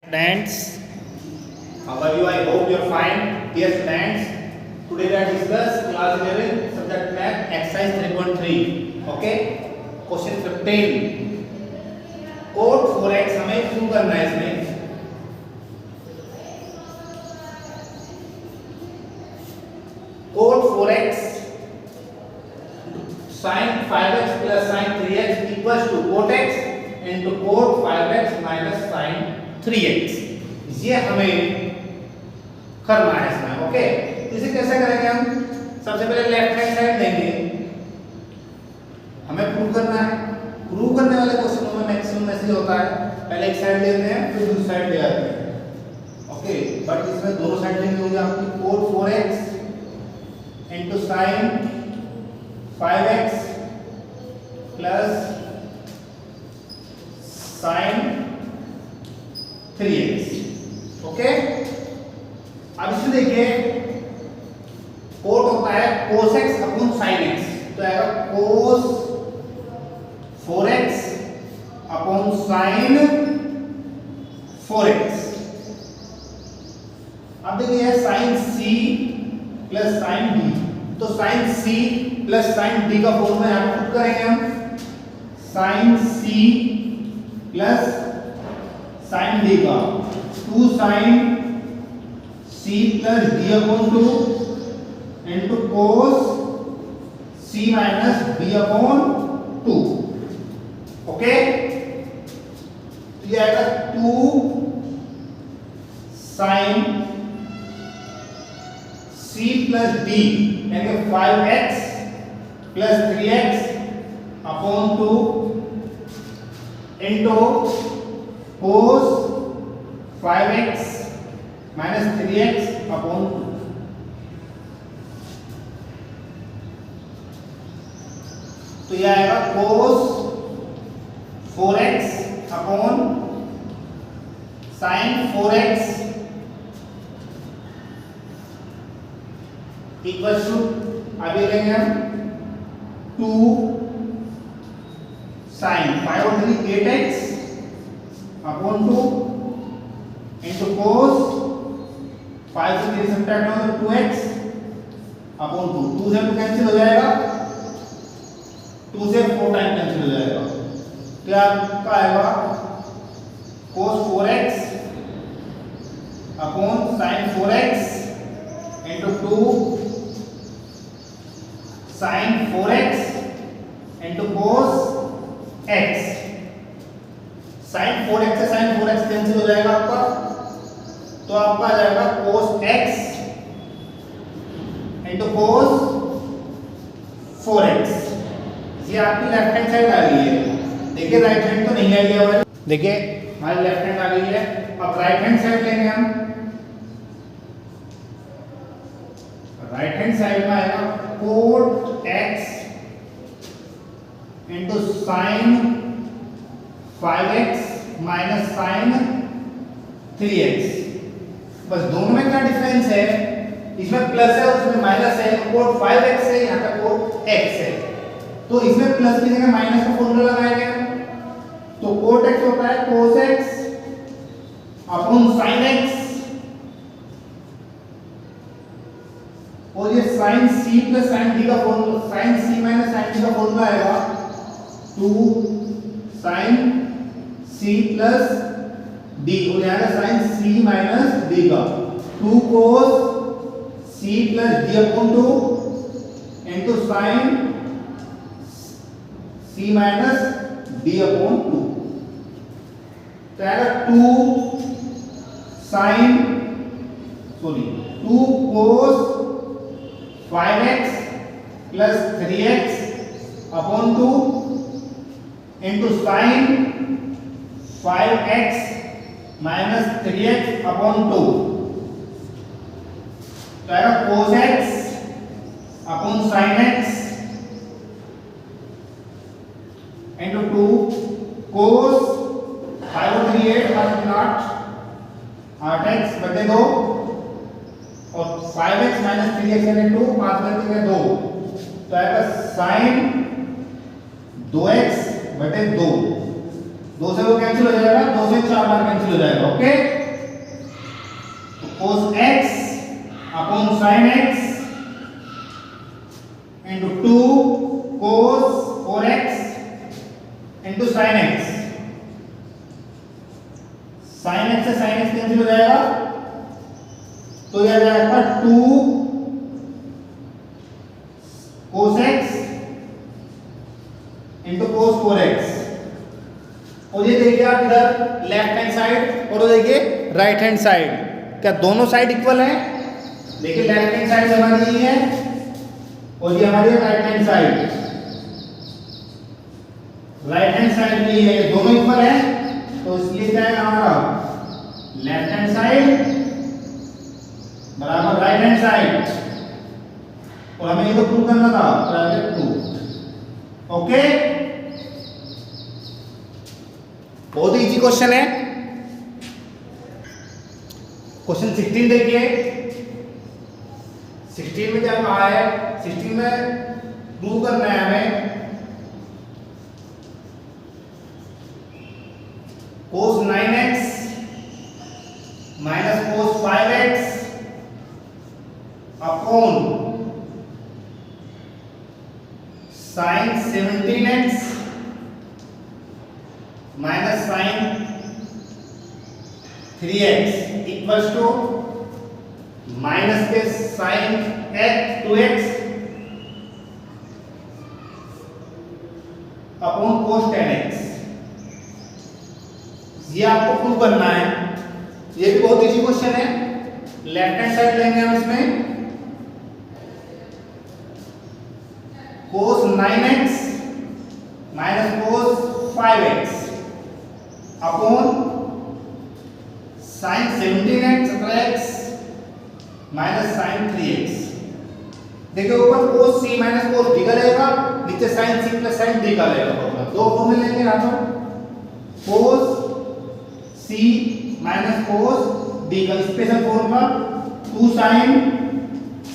Students, How are you? I hope you are fine. Dear students, today we are discuss class 11 subject math exercise 3.3. Okay? Question 15. Code 4x हमें prove करना है इसमें. Code 4x sin 5x plus sin 3x equals to cot x into cot 5x minus sin 3x. ये हमें करना है इसमें. Okay, इसे कैसे करेंगे हम? सबसे पहले लेफ्ट हैंड साइड देंगे, हमें प्रूव करना है. प्रूव करने वाले क्वेश्चनों में मैक्सिमम ऐसे होता है, पहले एक साइड लेते हैं फिर दूसरी साइड ले आते हैं. ओके, बट इसमें दोनों साइड लेंगे होंगे आपकी cot 4x into sin 5x plus sin 3x. Okay, अब इसमें देखिए कोट होता है cos x upon sin x, तो आएगा cos 4x upon sin 4x. अब देखिए sin c plus sin d, तो sin c plus sin d का फॉर्मूला यहां पर पुट करेंगे हम. sin c plus sin d का 2 sin c plus d upon 2 into cos c minus d upon 2. Okay, तो ये आएगा 2 sin c plus d यानी 5x plus 3x upon 2 into cos 5x minus 3x upon 2. तो यह आएगा cos 4x upon sin 4x equal to, अभी लेंगे हम 2 sin 5 और 3 8x upon 2 into cos 5 से 3 सब्ट्रैक्ट होगा तो 2x अपॉन 2. 2 से 2 कैंसिल हो जाएगा, 2 से 4 टाइम कैंसिल हो जाएगा, तो आपका आएगा cos 4x upon sin 4x into 2 sin 4x into cos x. sin 4x से sin 4x कैंसिल हो जाएगा आपका, तो आपका आ जाएगा cos x into cos 4x. ये आपकी लेफ्ट हैंड साइड आ गई है. देखिए राइट हैंड तो नहीं आई है हमारी, देखिए हमारी लेफ्ट हैंड आ गई है. अब राइट हैंड साइड लेंगे हम. राइट हैंड साइड में आएगा cot x into sin 5x minus sin 3x. बस दोनों में क्या डिफरेंस है, इसमें प्लस है उसमें माइनस है. cot 5x है, यहाँ पे cot x है, तो इसमें प्लस की जगह माइनस का फॉर्मूला लगाएंगे. तो cot x होता है cos x upon sin x, और ये sin c plus sin d का formula, sin c minus sin d का फॉर्मूला आएगा 2 sin c प्लस d, और यहाँ का sin c माइनस d का 2 cos c plus d upon 2 into sin c minus d upon 2. तो आएगा 2 cos 5x plus 3x upon 2 into sin 5x minus 3x upon 2. तो आएगा cos x upon sin x into 2 cos 5 और 3 8 8x बटे 2 और 5x minus 3x यानी 2, 5 बटे 2, तो आएगा sin 2x बटे 2, 2 से वो कैंसिल हो जाएगा, 2 से 4 बार कैंसिल हो जाएगा. Okay, cos x upon sin x into 2 cos 4x into sin x। sin x से sin x कैंसिल हो जाएगा, तो यह आ जाएगा 2 cos x into cos 4x। और ये देखिए आप इधर लेफ्ट हैंड साइड और देखिए राइट हैंड साइड, क्या दोनों साइड इक्वल है? देखिए लेफ्ट हैंड साइड हमारी यही है और ये हमारी right hand side, right hand side भी है, दोनों इक्वल है, तो इसलिए क्या है हमारा लेफ्ट हैंड साइड बराबर राइट हैंड साइड, और हमें ये तो प्रूव करना था प्राइवेट प्रूफ। ओके, बहुत ही इजी क्वेश्चन है। क्वेश्चन 16 देखिए, 16 में क्या कहा है, 16 में प्रूव करना है हमें cos 9x minus cos 5x upon sin 17x माइनस sin 3x equals to minus के sin x 2x upon cos 10x। ये आपको प्रूव करना है, ये भी बहुत इजी क्वेश्चन है। लेफ्ट हैंड साइड लेंगे हम इसमें cos 9x minus cos 5x upon sin 17x माइनस sin 3x। देखिए ऊपर cos c minus cos d का रहेगा, नीचे sin c plus sin d का रहेगा। दो फॉर्मूले लेंगे यहाँ पर, cos c minus cos d का special formula 2 sin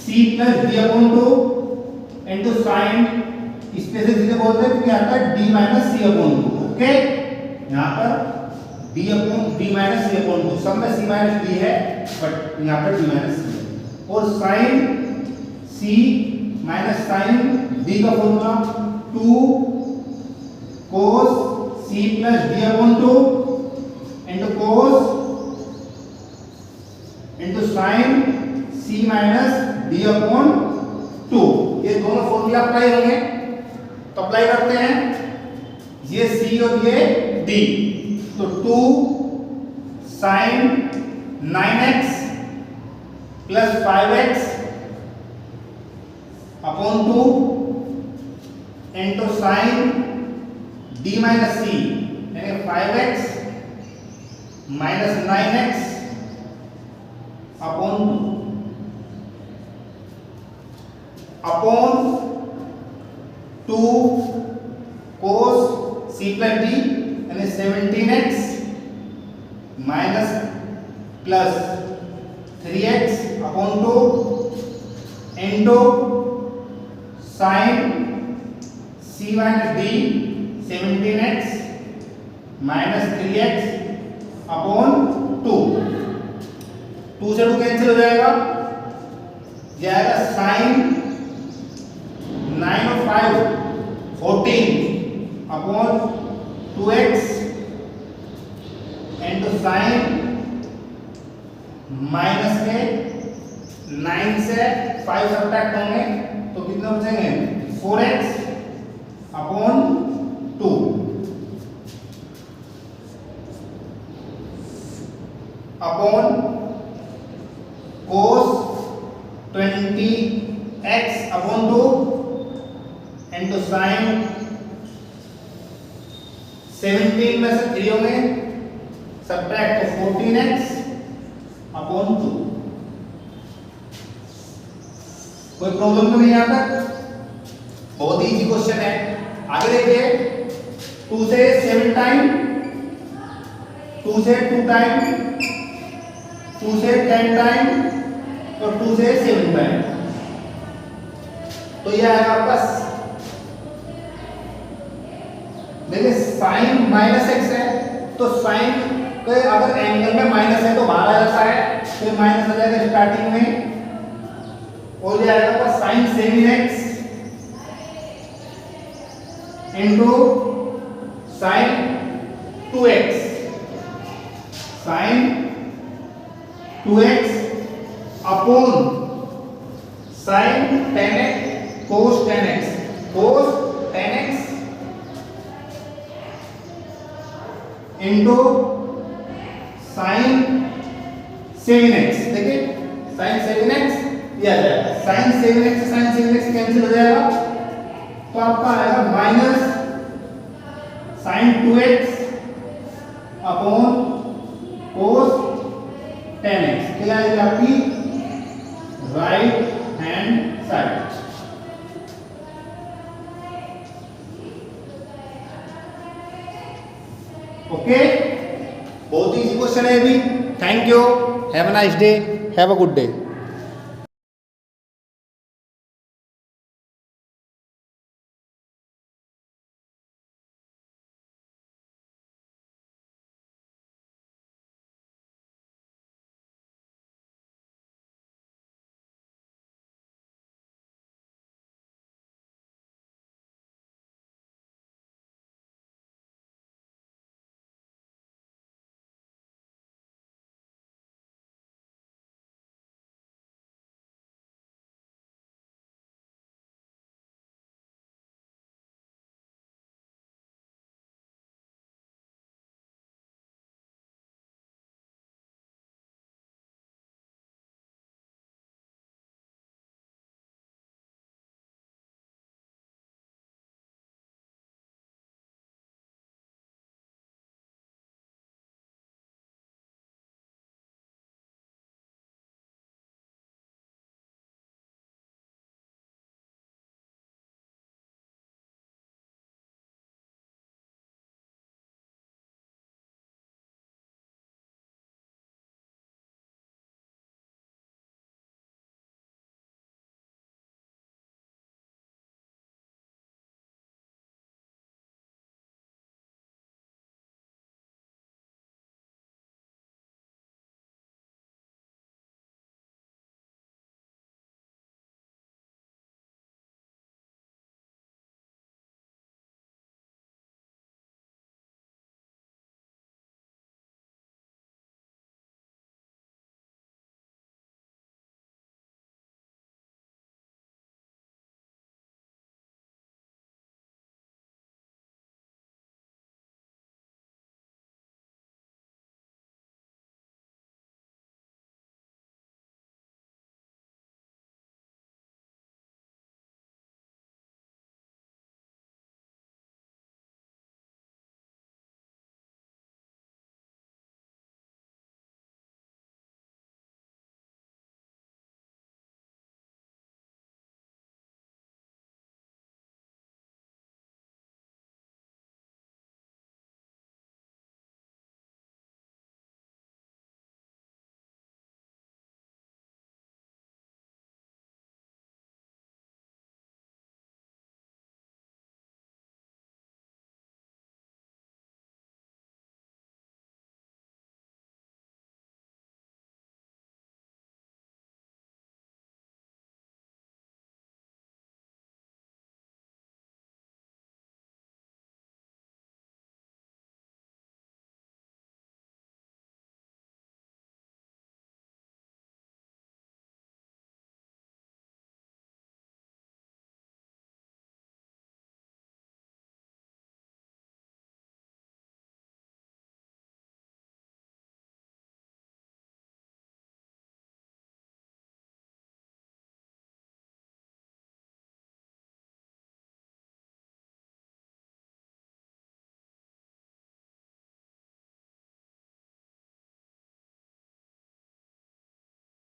c plus d upon 2 into sin special जिसे बोलते हैं क्योंकि आता है d minus c upon 2। Okay, यहाँ पर d upon d minus c upon 2, सब में c माइनस d है बट यहाँ पर d माइनस c है, और sin c minus sin d का formula 2 cos c plus d upon 2 into cos into sin c minus d upon 2। ये दोनों फॉर्मूला अप्लाई होंगे, तो अप्लाई करते हैं, ये c और ये d, तो 2 sin 9x plus 5x upon 2 into sin d minus c यानी 5x minus 9x upon 2 cos c plus d यानी 17x minus plus 3x upon 2 into sine c minus d 17x minus 3x upon 2। 2 से 2 cancel हो जाएगा, जाएगा sign 9 और 5 14 upon 2x into sine minus के 9 से 5 subtract होंगे तो कितने बचेंगे 4x upon 2 upon cos 20x upon 2 into sine 17 में से 3 होंगे सब्ट्रैक्ट तो 14x अपॉन 2। कोई प्रॉब्लम तो नहीं यहाँ तक? बहुत ही इजी क्वेश्चन है। आगे देखिए 2 से 7 टाइम, 2 से 2 टाइम, 2 से 10 टाइम और 2 से 7 टाइम, तो यह आएगा आपका, देखिए साइन माइनस एक्स है तो साइन के अगर एंगल में माइनस है तो बाहर आ जाता है, फिर माइनस हो जाएगा स्टार्टिंग में, हो जाएगा पर sine 7x into sine 2x, sine 2x upon sine 10x cos 10x, cos 10x into sine 7x। देखिए साइन 7x दिया जाएगा, साइन 7x से साइन 7x कैंसिल हो जाएगा, तो आपका आएगा माइनस साइन 2x अपॉन कोस 10x, क्या आएगी आपकी राइट हैंड साइड। ओके, बहुत इजी क्वेश्चन है अभी। Thank you, have a nice day, have a good day.